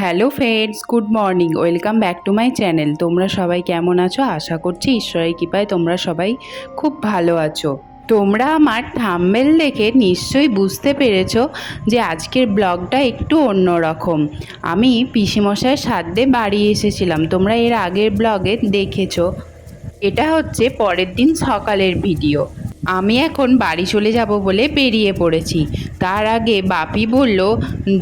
Hello friends, good morning. Welcome back to my channel. তোমরা সবাই কেমন আছো? আশা করছি ঈশ্বরের কৃপায় তোমরা সবাই খুব ভালো আছো। তোমরা আমার থাম্বনেল দেখে নিশ্চয়ই বুঝতে পেরেছো যে আজকের ব্লগটা একটু অন্যরকম। আমি পিসিমশাইয়ের সাথে বাড়ি এসেছিলাম, তোমরা এর আগের ব্লগে দেখেছো। এটা হচ্ছে পরের দিন সকালের ভিডিও। আমি এখন বাড়ি চলে যাব বলে বেরিয়ে পড়েছি। তার আগে বাপি বলল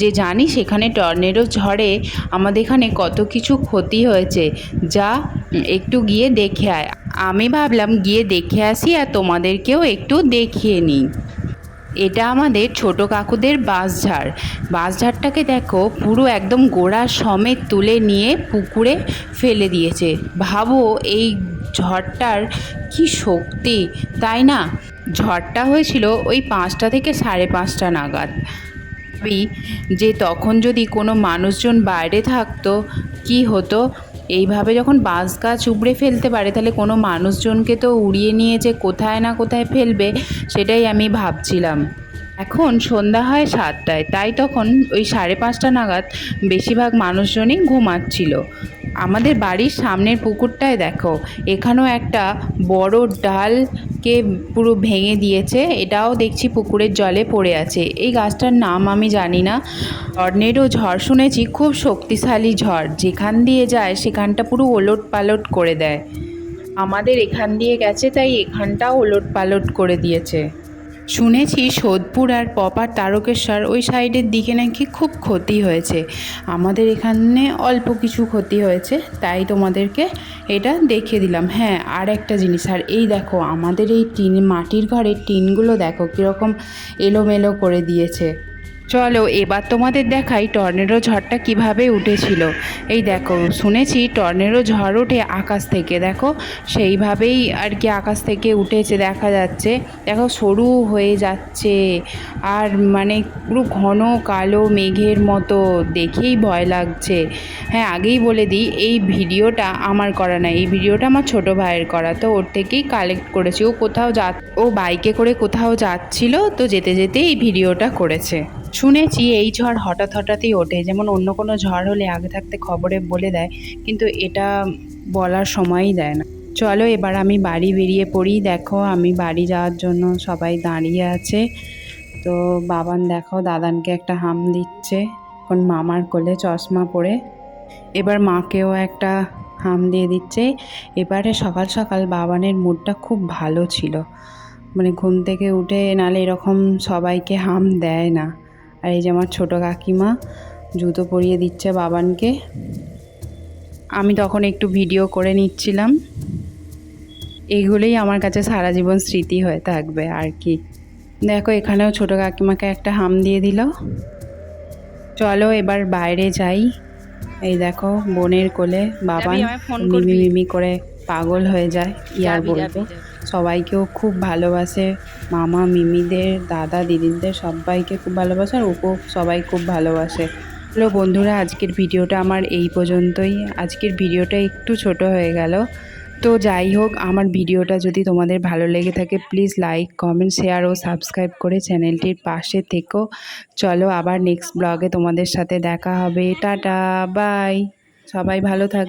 যে জানিস এখানে টর্নেডো ঝড়ে আমাদের এখানে কত কিছু ক্ষতি হয়েছে, যা একটু গিয়ে দেখে আয়। আমি ভাবলাম গিয়ে দেখে আসি আর তোমাদেরকেও একটু দেখিয়ে নিই। এটা আমাদের ছোট কাকুদের বাঁশঝাড়। বাঁশঝাড়টাকে দেখো পুরো একদম গোড়া সমেত তুলে নিয়ে পুকুরে ফেলে দিয়েছে। ভাবো এই ঝড়টার কি শক্তি, তাই না? ঝড়টা হয়েছিল ওই 5টা থেকে 5:30 নাগাদ। ভাবি যে তখন যদি কোনো মানুষজন বাইরে থাকতো কি হতো। এইভাবে যখন বাঁশ গাছ উপড়ে ফেলতে পারে তাহলে কোনো মানুষজনকে তো উড়িয়ে নিয়ে যে কোথায় না কোথায় ফেলবে, সেটাই আমি ভাবছিলাম। এখন সন্ধ্যা হয় 7টায়, তাই তখন ওই 5:30 নাগাদ বেশিরভাগ মানুষজনই ঘুমাচ্ছিল। আমাদের বাড়ির সামনের পুকুরটায় দেখো, এখানেও একটা বড় ডালকে পুরো ভেঙে দিয়েছে, এটাও দেখছি পুকুরের জলে পড়ে আছে। এই গাছটার নাম আমি জানি না। টর্নেডো ঝড় শুনেছি খুব শক্তিশালী ঝড়, যেখান দিয়ে যায় সেখানটা পুরো ওলট পালট করে দেয়। আমাদের এখান দিয়ে গেছে, তাই এখানটাও ওলট পালট করে দিয়েছে। শুনেছি সোদপুর আর প্রপার তারকেশ্বর ওই সাইডের দিকে নাকি খুব ক্ষতি হয়েছে। আমাদের এখানে অল্প কিছু ক্ষতি হয়েছে, তাই তোমাদেরকে এটা দেখিয়ে দিলাম। হ্যাঁ, আর একটা জিনিস, আর এই দেখো আমাদের এই মাটির ঘরের টিনগুলো দেখো কীরকম এলোমেলো করে দিয়েছে। চলো এবার তোমাদের দেখাই টর্নেডো ঝড়টা কিভাবে উঠেছিল। এই দেখো, শুনেছি টর্নেডো ঝড় ওঠে আকাশ থেকে, দেখো সেইভাবেই আর কি আকাশ থেকে উঠেছে, দেখা যাচ্ছে। দেখো সরু হয়ে যাচ্ছে আর মানে পুরো ঘন কালো মেঘের মতো, দেখেই ভয় লাগছে। হ্যাঁ, আগেই বলে দিই এই ভিডিওটা আমার করা না, এই ভিডিওটা আমার ছোটো ভাইয়ের করা, তো ওর থেকেই কালেক্ট করেছি। ও বাইকে করে কোথাও যাচ্ছিল, তো যেতে যেতে এই ভিডিওটা করেছে। শুনেছি এই ঝড় হঠাৎ হঠাৎই ওঠে, যেমন অন্য কোনো ঝড় হলে আগে থাকতে খবরে বলে দেয়, কিন্তু এটা বলার সময়ই দেয় না। চলো এবার আমি বাড়ি বেরিয়ে পড়ি। দেখো আমি বাড়ি যাওয়ার জন্য সবাই দাঁড়িয়ে আছে। তো বাবান দেখো দাদানকে একটা হাম দিচ্ছে, এখন মামার কোলে চশমা পরে। এবার মাকেও একটা হাম দিয়ে দিচ্ছে। এবারে সকাল সকাল বাবানের মুডটা খুব ভালো ছিল, মানে ঘুম থেকে উঠে নালে এরকম সবাইকে হাম দেয় না। আর এই যে আমার ছোটো কাকিমা জুতো পরিয়ে দিচ্ছে বাবানকে। আমি তখন একটু ভিডিও করে নিচ্ছিলাম। এগুলোই আমার কাছে সারা জীবন স্মৃতি হয়ে থাকবে আর কি। দেখো এখানেও ছোটো কাকিমাকে একটা হাম দিয়ে দিল। চলো এবার বাইরে যাই। এই দেখো বোনের কোলে বাবান মিমি মিমি করে পাগল হয়ে যায়, কি আর বলবো। সবাইকেও খুব ভালোবাসে, মামা মিমিদের দাদা দিদিদের সবাইকে খুব ভালোবাসে, আর ওকেও সবাই খুব ভালোবাসে। হ্যালো বন্ধুরা, আজকের ভিডিওটা আমার এই পর্যন্তই। আজকের ভিডিওটা একটু ছোট হয়ে গেল, তো যাই হোক, আমার ভিডিওটা যদি তোমাদের ভালো লেগে থাকে প্লিজ লাইক কমেন্ট শেয়ার ও সাবস্ক্রাইব করে চ্যানেলটির পাশে থেকো। চলো আবার নেক্সট ব্লগে তোমাদের সাথে দেখা হবে। টাটা, বাই, সবাই ভালো থাকবে।